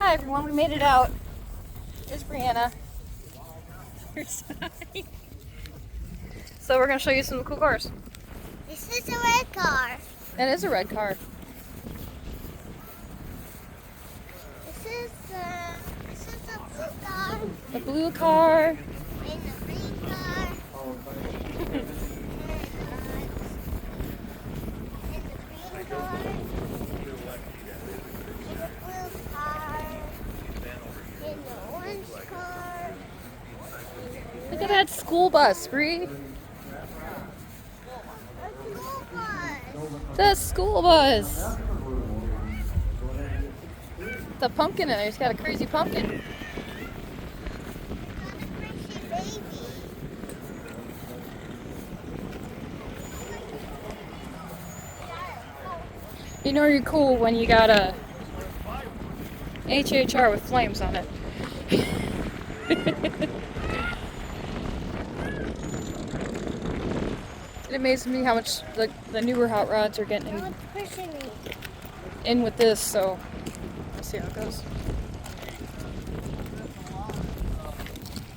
Hi everyone, we made it out. Here's Brianna. Here's Ty. So we're gonna show you some cool cars. This is a red car. It is a red car. This is a blue car. A blue car. And a green car. And the green car. And the blue car. And the orange car. Look at that school bus, Bree. A school bus. The school bus. The pumpkin in there. It's got a crazy pumpkin. Got a crazy baby. You know you're cool when you got a HHR with flames on it. It amazes me how much the newer hot rods are getting Now it's pushing me. in with this, so let's see how it goes.